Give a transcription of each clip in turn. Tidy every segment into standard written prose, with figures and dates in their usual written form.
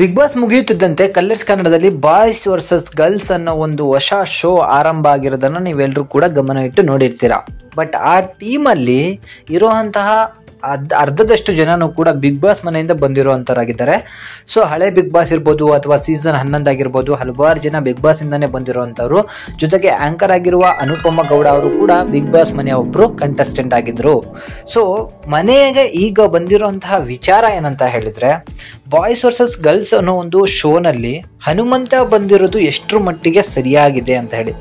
Big boss ಮುಗಿಯುತ್ತಿದ್ದಂತೆ colours ಕನ್ನಡದಲ್ಲಿ boys versus girls ಅನ್ನೋ ಒಂದು ಹೊಸ ಶೋ ಆರಂಭ ಆಗಿರೋದನ್ನು ನೀವೆಲ್ಲರೂ ಕೂಡ ಗಮನ ಇಟ್ಟು ನೋಡಿರ್ತೀರಾ. ಬಟ್ ಆ ಟೀಮಲ್ಲಿ ಇರುವಂತಹ ಅರ್ಧದಷ್ಟು ಜನನೂ ಕೂಡ ಬಿಗ್ ಬಾಸ್ ಮನೆಯಿಂದ ಬಂದಿರುವಂಥವರಾಗಿದ್ದಾರೆ. ಸೊ ಹಳೆ ಬಿಗ್ ಬಾಸ್ ಇರ್ಬೋದು ಅಥವಾ ಸೀಸನ್ 11 ಆಗಿರ್ಬೋದು, ಹಲವಾರು ಜನ ಬಿಗ್ ಬಾಸ್ ಇಂದಾನೆ ಬಂದಿರುವಂಥವ್ರು. ಜೊತೆಗೆ ಆಂಕರ್ ಆಗಿರುವ ಅನುಪಮ ಗೌಡ ಅವರು ಕೂಡ ಬಿಗ್ ಬಾಸ್ ಮನೆಯ ಒಬ್ಬರು ಕಂಟೆಸ್ಟೆಂಟ್ ಆಗಿದ್ರು. ಸೊ ಮನೆಗೆ ಈಗ ಬಂದಿರುವಂತಹ ವಿಚಾರ ಏನಂತ ಹೇಳಿದ್ರೆ, ಬಾಯ್ಸ್ ವರ್ಸಸ್ ಗರ್ಲ್ಸ್ ಅನ್ನೋ ಒಂದು ಶೋನಲ್ಲಿ ಹನುಮಂತ ಬಂದಿರೋದು ಎಷ್ಟರ ಮಟ್ಟಿಗೆ ಸರಿಯಾಗಿದೆ ಅಂತ ಹೇಳಿ.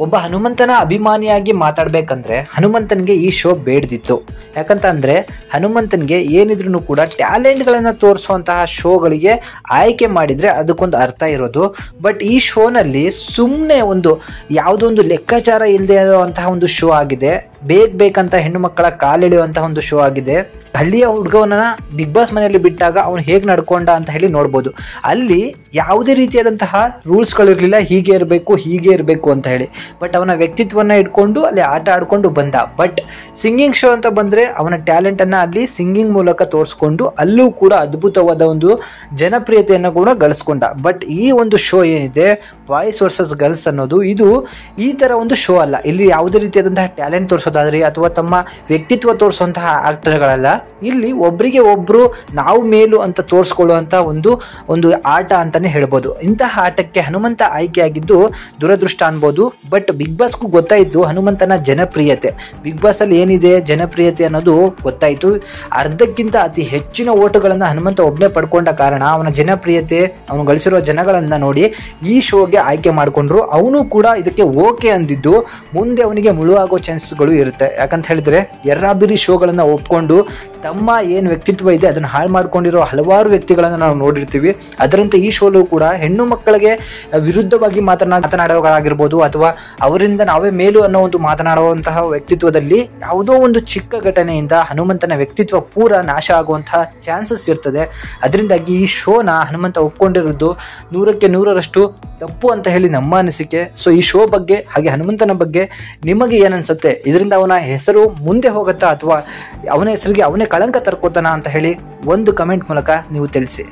ಒಬ್ಬ ಹನುಮಂತನ ಅಭಿಮಾನಿಯಾಗಿ ಮಾತಾಡ್ಬೇಕಂದ್ರೆ ಹನುಮಂತನಿಗೆ ಈ ಶೋ ಬೇಡ್ದಿತ್ತು. ಯಾಕಂತ ಅಂದ್ರೆ ಹನುಮಂತನಿಗೆ ಏನಿದ್ರು ಕೂಡ ಟ್ಯಾಲೆಂಟ್ಗಳನ್ನು ತೋರಿಸುವಂತಹ ಶೋಗಳಿಗೆ ಆಯ್ಕೆ ಮಾಡಿದ್ರೆ ಅದಕ್ಕೊಂದು ಅರ್ಥ ಇರೋದು. ಬಟ್ ಈ ಶೋನಲ್ಲಿ ಸುಮ್ಮನೆ ಒಂದು ಯಾವುದೋ ಒಂದು ಲೆಕ್ಕಾಚಾರ ಇಲ್ಲದೆ ಇರುವಂತಹ ಒಂದು ಶೋ ಆಗಿದೆ. ಬೇಕಂತ ಹೆಣ್ಣು ಮಕ್ಕಳ ಕಾಲೆಳೆಯುವಂತಹ ಒಂದು ಶೋ ಆಗಿದೆ. ಹಳ್ಳಿಯ ಹುಡುಗವನ್ನ ಬಿಗ್ ಬಾಸ್ ಮನೆಯಲ್ಲಿ ಬಿಟ್ಟಾಗ ಅವನು ಹೇಗೆ ನಡ್ಕೊಂಡ ಅಂತ ಹೇಳಿ ನೋಡ್ಬೋದು. ಅಲ್ಲಿ ಯಾವುದೇ ರೀತಿಯಾದಂತಹ ರೂಲ್ಸ್ಗಳಿರಲಿಲ್ಲ, ಹೀಗೆ ಇರಬೇಕು ಅಂತ ಹೇಳಿ. ಬಟ್ ಅವನ ವ್ಯಕ್ತಿತ್ವನ ಇಟ್ಕೊಂಡು ಅಲ್ಲಿ ಆಟ ಆಡ್ಕೊಂಡು ಬಂದ. ಬಟ್ ಸಿಂಗಿಂಗ್ ಶೋ ಅಂತ ಬಂದರೆ ಅವನ ಟ್ಯಾಲೆಂಟನ್ನು ಅಲ್ಲಿ ಸಿಂಗಿಂಗ್ ಮೂಲಕ ತೋರಿಸ್ಕೊಂಡು ಅಲ್ಲೂ ಕೂಡ ಅದ್ಭುತವಾದ ಒಂದು ಜನಪ್ರಿಯತೆಯನ್ನು ಕೂಡ ಗಳಿಸ್ಕೊಂಡ. ಬಟ್ ಈ ಒಂದು ಶೋ ಏನಿದೆ ಬಾಯ್ಸ್ ವರ್ಸಸ್ ಗರ್ಲ್ಸ್ ಅನ್ನೋದು, ಇದು ಈ ಥರ ಒಂದು ಶೋ ಅಲ್ಲ. ಇಲ್ಲಿ ಯಾವುದೇ ರೀತಿಯಾದಂತಹ ಟ್ಯಾಲೆಂಟ್ ತೋರಿಸೋದಾದ್ರೆ ಅಥವಾ ತಮ್ಮ ವ್ಯಕ್ತಿತ್ವ ತೋರಿಸುವಂತಹ ಆಕ್ಟರ್ಗಳಲ್ಲ. ಇಲ್ಲಿ ಒಬ್ಬರಿಗೆ ಒಬ್ಬರು ನಾವು ಮೇಲು ಅಂತ ತೋರಿಸ್ಕೊಳ್ಳುವಂಥ ಒಂದು ಆಟ ಅಂತಾನೆ ಹೇಳ್ಬೋದು. ಇಂತಹ ಆಟಕ್ಕೆ ಹನುಮಂತ ಆಯ್ಕೆಯಾಗಿದ್ದು ದುರದೃಷ್ಟ ಅನ್ಬೋದು. ಬಟ್ ಬಿಗ್ ಬಾಸ್ಗೂ ಗೊತ್ತಾಯಿತು ಹನುಮಂತನ ಜನಪ್ರಿಯತೆ, ಬಿಗ್ ಬಾಸ್ ಅಲ್ಲಿ ಏನಿದೆ ಜನಪ್ರಿಯತೆ ಅನ್ನೋದು ಗೊತ್ತಾಯಿತು. ಅರ್ಧಕ್ಕಿಂತ ಅತಿ ಹೆಚ್ಚಿನ ಓಟುಗಳನ್ನು ಹನುಮಂತ ಒಬ್ಬನೇ ಪಡ್ಕೊಂಡ ಕಾರಣ ಅವನ ಜನಪ್ರಿಯತೆ, ಅವನು ಗಳಿಸಿರೋ ಜನಗಳನ್ನ ನೋಡಿ ಈ ಶೋಗೆ ಆಯ್ಕೆ ಮಾಡಿಕೊಂಡ್ರು. ಅವನು ಕೂಡ ಇದಕ್ಕೆ ಓಕೆ ಅಂದಿದ್ದು ಮುಂದೆ ಅವನಿಗೆ ಮುಳುವಾಗೋ ಚಾನ್ಸಸ್ಗಳು ಇರುತ್ತೆ. ಯಾಕಂತ ಹೇಳಿದ್ರೆ ಎರ್ರಾಬಿರಿ ಶೋಗಳನ್ನ ಒಪ್ಕೊಂಡು ತಮ್ಮ ಏನು ವ್ಯಕ್ತಿತ್ವ ಇದೆ ಅದನ್ನು ಹಾಳು ಮಾಡ್ಕೊಂಡಿರೋ ಹಲವಾರು ವ್ಯಕ್ತಿಗಳನ್ನು ನಾವು ನೋಡಿರ್ತೀವಿ. ಅದರಂತೆ ಈ ಶೋಲು ಕೂಡ ಹೆಣ್ಣು ಮಕ್ಕಳಿಗೆ ವಿರುದ್ಧವಾಗಿ ಮಾತನಾಡೋದಾಗಿರ್ಬೋದು ಅಥವಾ ಅವರಿಂದ ನಾವೇ ಮೇಲು ಅನ್ನೋ ಒಂದು ಮಾತನಾಡುವಂತಹ ವ್ಯಕ್ತಿತ್ವದಲ್ಲಿ ಯಾವುದೋ ಒಂದು ಚಿಕ್ಕ ಘಟನೆಯಿಂದ ಹನುಮಂತನ ವ್ಯಕ್ತಿತ್ವ ಪೂರ ನಾಶ ಆಗುವಂತಹ ಚಾನ್ಸಸ್ ಇರ್ತದೆ. ಅದರಿಂದಾಗಿ ಈ ಶೋನ ಹನುಮಂತ ಒಪ್ಕೊಂಡಿರೋದು 100ಕ್ಕೆ 100ರಷ್ಟು ತಪ್ಪು ಅಂತ ಹೇಳಿ ನಮ್ಮ ಅನಿಸಿಕೆ. ಸೊ ಈ ಶೋ ಬಗ್ಗೆ ಹಾಗೆ ಹನುಮಂತನ ಬಗ್ಗೆ ನಿಮಗೆ ಏನನ್ಸುತ್ತೆ? ಇದರಿಂದ ಅವನ ಹೆಸರು ಮುಂದೆ ಹೋಗುತ್ತಾ ಅಥವಾ ಅವನ ಹೆಸರಿಗೆ ಅವನೇ ಕಳಂಕ ತರ್ಕೋತಾನ ಅಂತ ಹೇಳಿ ಒಂದು ಕಮೆಂಟ್ ಮೂಲಕ ನೀವು ತಿಳಿಸಿ.